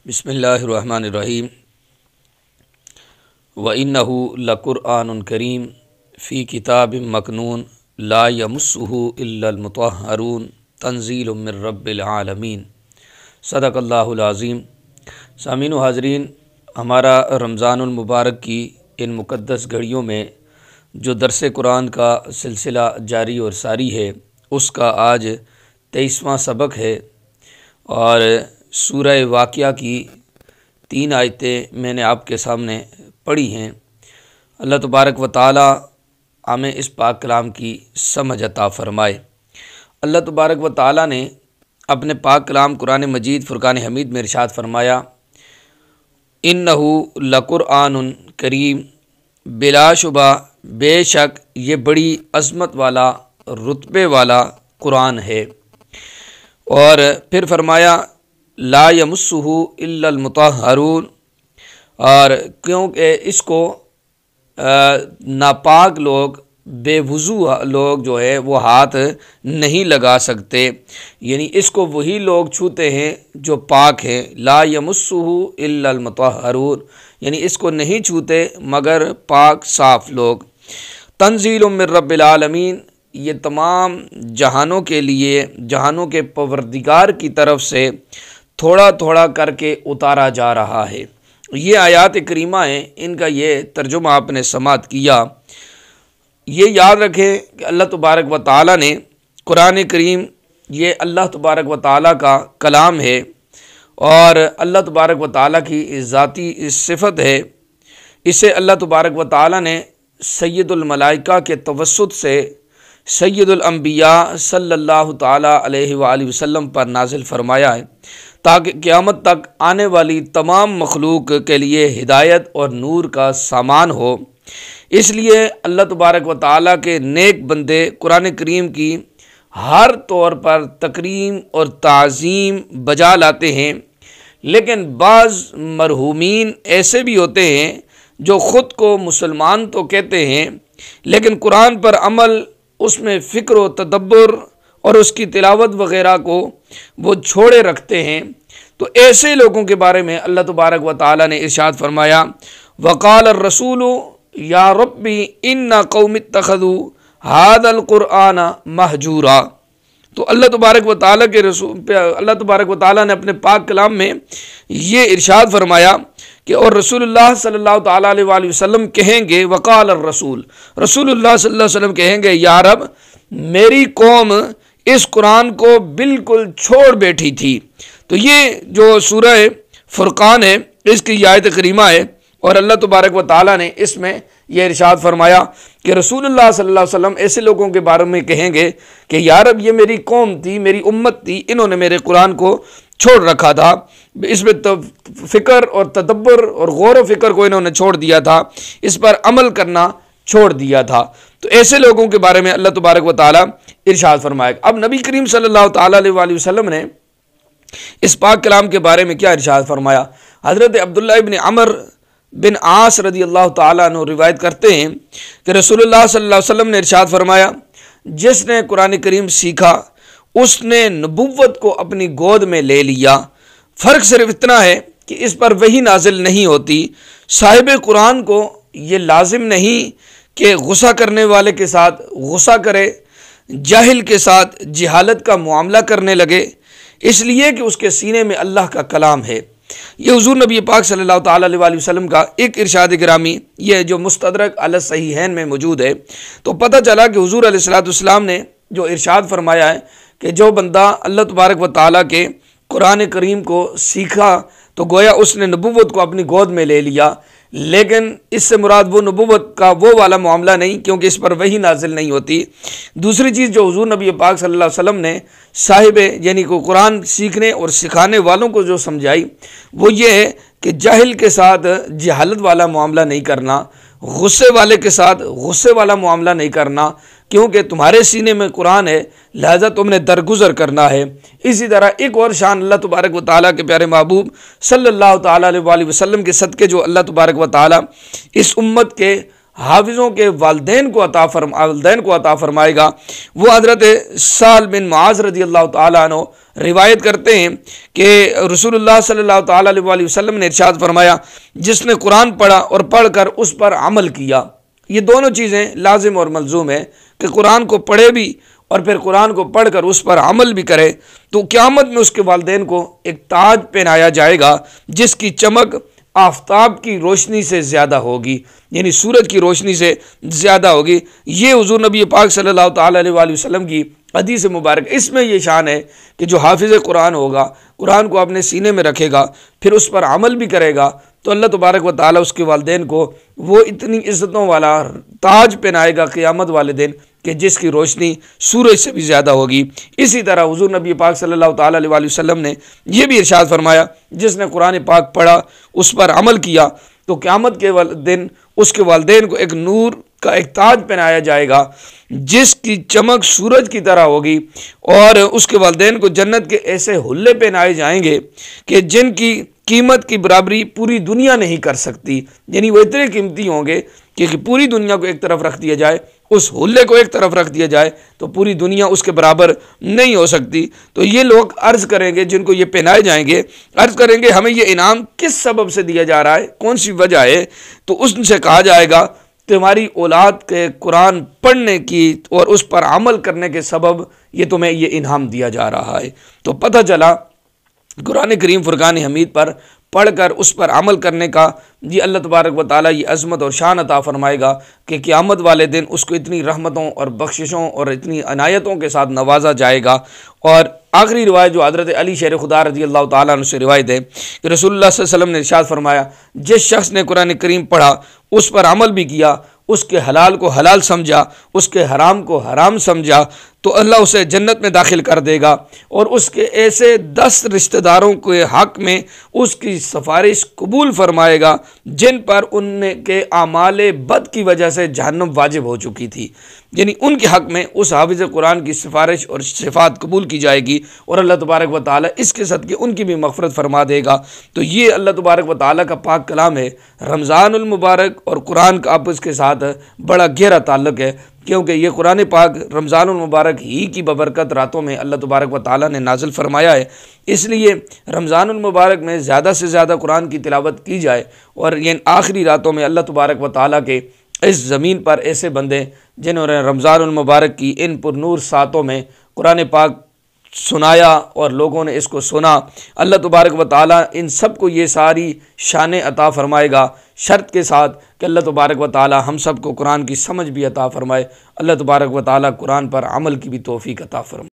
بسم اللہ الرحمن الرحیم وَإِنَّهُ لَقُرْآنٌ کریم فی کتاب مکنون لا یمسہ الا المطہرون تنزیل من رب العالمین صدق اللہ العظیم۔ سامعین و حاضرین، ہمارا رمضان المبارک کی ان مقدس گھڑیوں میں جو درس قرآن کا سلسلہ جاری اور ساری ہے، اس کا آج 23واں سبق ہے، اور سورہ واقعہ کی 3 آیتیں میں نے آپ کے سامنے پڑھی ہیں۔ اللہ تبارک و تعالی ہمیں اس پاک کلام کی سمجھ عطا فرمائے۔ اللہ تبارک و تعالی نے اپنے پاک کلام قرآن مجید فرقان حمید میں ارشاد فرمایا، اِنَّهُ لَقُرْآنٌ کریم، بلا شبہ بے شک یہ بڑی عظمت والا رتبے والا قرآن ہے۔ اور پھر فرمایا لا یمسہ الا المطہرون، اور کیونکہ اس کو ناپاک لوگ، بے وضو لوگ جو ہے وہ ہاتھ نہیں لگا سکتے، یعنی اس کو وہی لوگ چھوتے ہیں جو پاک ہیں۔ لا یمسہ الا المطہرون، یعنی اس کو نہیں چھوتے مگر پاک صاف لوگ۔ تنزیل من رب العالمین، یہ تمام جہانوں کے لیے، جہانوں کے پروردگار کی طرف سے تھوڑا تھوڑا کر کے اتارا جا رہا ہے۔ یہ آیات کریمہ ہیں، ان کا یہ ترجمہ آپ نے سماعت کیا۔ یہ یاد رکھیں کہ اللہ تبارک و تعالی نے قرآن کریم، یہ اللہ تبارک و تعالی کا کلام ہے، اور اللہ تبارک و تعالی کی ذاتی صفت ہے۔ اسے اللہ تبارک و تعالی نے سید الملائکہ کے توسط سے سید الانبیاء صلی اللہ تعالی علیہ وآلہ وسلم پر نازل فرمایا ہے، تاکہ قیامت تک آنے والی تمام مخلوق کے لیے ہدایت اور نور کا سامان ہو۔ اس لیے اللہ تبارک و تعالیٰ کے نیک بندے قرآن کریم کی ہر طور پر تکریم اور تعظیم بجا لاتے ہیں، لیکن بعض مرحومین ایسے بھی ہوتے ہیں جو خود کو مسلمان تو کہتے ہیں، لیکن قرآن پر عمل، اس میں فکر و تدبر اور اس کی تلاوت وغیرہ کو وہ چھوڑے رکھتے ہیں۔ تو ایسے لوگوں کے بارے میں اللہ تبارک و تعالی نے ارشاد فرمایا، وقال الرسول یا ربی ان قوم اتخذوا ھذا القرآن مہجورا۔ تو اللہ تبارک و تعالی کے رسول، اللہ تبارک و تعالی نے اپنے پاک کلام میں یہ ارشاد فرمایا کہ اور رسول اللہ صلی اللہ تعالیٰ علیہ وآلہ وسلم کہیں گے، وقال الرسول، رسول اللہ صلی اللہ علیہ وسلم کہیں گے، یا رب میری قوم اس قرآن کو بالکل چھوڑ بیٹھی تھی۔ تو یہ جو سورہ فرقان ہے، اس کی آیت کریمہ ہے، اور اللہ تبارک و تعالیٰ نے اس میں یہ ارشاد فرمایا کہ رسول اللہ صلی اللہ علیہ وسلم ایسے لوگوں کے بارے میں کہیں گے کہ یا رب یہ میری قوم تھی، میری امت تھی، انہوں نے میرے قرآن کو چھوڑ رکھا تھا، اس میں فکر اور تدبر اور غور و فکر کو انہوں نے چھوڑ دیا تھا، اس پر عمل کرنا چھوڑ دیا تھا۔ تو ایسے لوگوں کے بارے میں اللہ تبارک و تعالیٰ ارشاد فرمائے۔ اب نبی کریم صلی اللہ تعالیٰ علیہ وآلہ وسلم نے اس پاک کلام کے بارے میں کیا ارشاد فرمایا؟ حضرت عبداللہ ابن عمر بن عاص رضی اللہ تعالیٰ عنہ روایت کرتے ہیں کہ رسول اللہ صلی اللہ علیہ وسلم نے ارشاد فرمایا، جس نے قرآن کریم سیکھا اس نے نبوت کو اپنی گود میں لے لیا۔ فرق صرف اتنا ہے کہ اس پر وحی نازل نہیں ہوتی۔ صاحب قرآن کو یہ لازم نہیں کہ غصہ کرنے والے کے ساتھ غصہ کرے، جاہل کے ساتھ جہالت کا معاملہ کرنے لگے، اس لیے کہ اس کے سینے میں اللہ کا کلام ہے۔ یہ حضور نبی پاک صلی اللہ تعالیٰ علیہ وآلہ وسلم کا ایک ارشاد گرامی، یہ جو مستدرک علی الصحیحین میں موجود ہے۔ تو پتہ چلا کہ حضور علیہ السلام نے جو ارشاد فرمایا ہے کہ جو بندہ اللہ تبارک و تعالیٰ کے قرآن کریم کو سیکھا تو گویا اس نے نبوت کو اپنی گود میں لے لیا، لیکن اس سے مراد وہ نبوت کا وہ والا معاملہ نہیں، کیونکہ اس پر وحی نازل نہیں ہوتی۔ دوسری چیز جو حضور نبی پاک صلی اللہ علیہ وسلم نے صاحب یعنی کہ قرآن سیکھنے اور سکھانے والوں کو جو سمجھائی وہ یہ ہے کہ جاہل کے ساتھ جہالت والا معاملہ نہیں کرنا، غصے والے کے ساتھ غصے والا معاملہ نہیں کرنا، کیونکہ تمہارے سینے میں قرآن ہے، لہذا تم نے درگزر کرنا ہے۔ اسی طرح ایک اور شان اللہ تبارک و تعالیٰ کے پیارے محبوب صلی اللہ تعالیٰ علیہ وآلہ وسلم کے صدقے جو اللہ تبارک و تعالیٰ اس امت کے حافظوں کے والدین کو عطا فرمائے گا۔ وہ حضرت سہل بن معاذ رضی اللہ تعالیٰ عنہ روایت کرتے ہیں کہ رسول اللہ صلی اللہ تعالیٰ علیہ وسلم نے ارشاد فرمایا، جس نے قرآن پڑھا اور پڑھ کر اس پر عمل کیا، یہ دونوں چیزیں لازم اور ملزوم ہیں کہ قرآن کو پڑھے بھی اور پھر قرآن کو پڑھ کر اس پر عمل بھی کرے، تو قیامت میں اس کے والدین کو ایک تاج پہنایا جائے گا جس کی چمک آفتاب کی روشنی سے زیادہ ہوگی، یعنی سورج کی روشنی سے زیادہ ہوگی۔ یہ حضور نبی پاک صلی اللہ تعالیٰ علیہ وسلم کی حدیث مبارک، اس میں یہ شان ہے کہ جو حافظ قرآن ہوگا، قرآن کو اپنے سینے میں رکھے گا، پھر اس پر عمل بھی کرے گا، تو اللہ تبارک و تعالیٰ اس کے والدین کو وہ اتنی عزتوں والا تاج پہنائے گا قیامت والے دن کہ جس کی روشنی سورج سے بھی زیادہ ہوگی۔ اسی طرح حضور نبی پاک صلی اللہ تعالیٰ علیہ وسلم نے یہ بھی ارشاد فرمایا، جس نے قرآن پاک پڑھا اس پر عمل کیا تو قیامت کے دن اس کے والدین کو ایک نور کا ایک تاج پہنایا جائے گا جس کی چمک سورج کی طرح ہوگی، اور اس کے والدین کو جنت کے ایسے حلے پہنائے جائیں گے کہ جن کی قیمت کی برابری پوری دنیا نہیں کر سکتی، یعنی وہ اتنے قیمتی ہوں گے کہ پوری دنیا کو ایک طرف رکھ دیا جائے، اس حلے کو ایک طرف رکھ دیا جائے تو پوری دنیا اس کے برابر نہیں ہو سکتی۔ تو یہ لوگ عرض کریں گے، جن کو یہ پہنائے جائیں گے، عرض کریں گے ہمیں یہ انعام کس سبب سے دیا جا رہا ہے، کون سی وجہ ہے؟ تو اس سے کہا جائے گا کہ ہماری اولاد کے قرآن پڑھنے کی اور اس پر عمل کرنے کے سبب یہ تمہیں یہ انعام دیا جا رہا ہے۔ تو پتہ چلا قرآن کریم فرقان حمید پر پڑھ کر اس پر عمل کرنے کا یہ اللہ تبارک و تعالیٰ یہ عظمت اور شان عطا فرمائے گا کہ قیامت والے دن اس کو اتنی رحمتوں اور بخششوں اور اتنی عنایتوں کے ساتھ نوازا جائے گا۔ اور آخری روایت جو حضرت علی شیر خدا رضی اللہ تعالیٰ عنہ سے روایت ہے کہ رسول اللہ صلی اللہ علیہ وسلم نے ارشاد فرمایا، جس شخص نے قرآن کریم پڑھا، اس پر عمل بھی کیا، اس کے حلال کو حلال سمجھا، اس کے حرام کو حرام سمجھا، تو اللہ اسے جنت میں داخل کر دے گا، اور اس کے ایسے 10 رشتہ داروں کے حق میں اس کی سفارش قبول فرمائے گا جن پر ان کے اعمال بد کی وجہ سے جہنم واجب ہو چکی تھی، یعنی ان کے حق میں اس حافظ قرآن کی سفارش اور صفات قبول کی جائے گی، اور اللہ تبارک و تعالیٰ اس کے صدقے ان کی بھی مغفرت فرما دے گا۔ تو یہ اللہ تبارک و تعالیٰ کا پاک کلام ہے۔ رمضان المبارک اور قرآن کا آپس کے ساتھ بڑا گہرا تعلق ہے، کیونکہ یہ قرآن پاک رمضان المبارک ہی کی ببرکت راتوں میں اللہ تبارک و تعالیٰ نے نازل فرمایا ہے، اس لیے رمضان المبارک میں زیادہ سے زیادہ قرآن کی تلاوت کی جائے، اور یہ اخری راتوں میں اللہ تبارک و تعالیٰ کے اس زمین پر ایسے بندے جنہوں نے رمضان المبارک کی ان پر نور ساتوں میں قرآن پاک سنایا اور لوگوں نے اس کو سنا، اللہ تبارک و تعالیٰ ان سب کو یہ ساری شانیں عطا فرمائے گا، شرط کے ساتھ کہ اللہ تبارک و تعالیٰ ہم سب کو قرآن کی سمجھ بھی عطا فرمائے۔ اللہ تبارک و تعالیٰ قرآن پر عمل کی بھی توفیق عطا فرمائے۔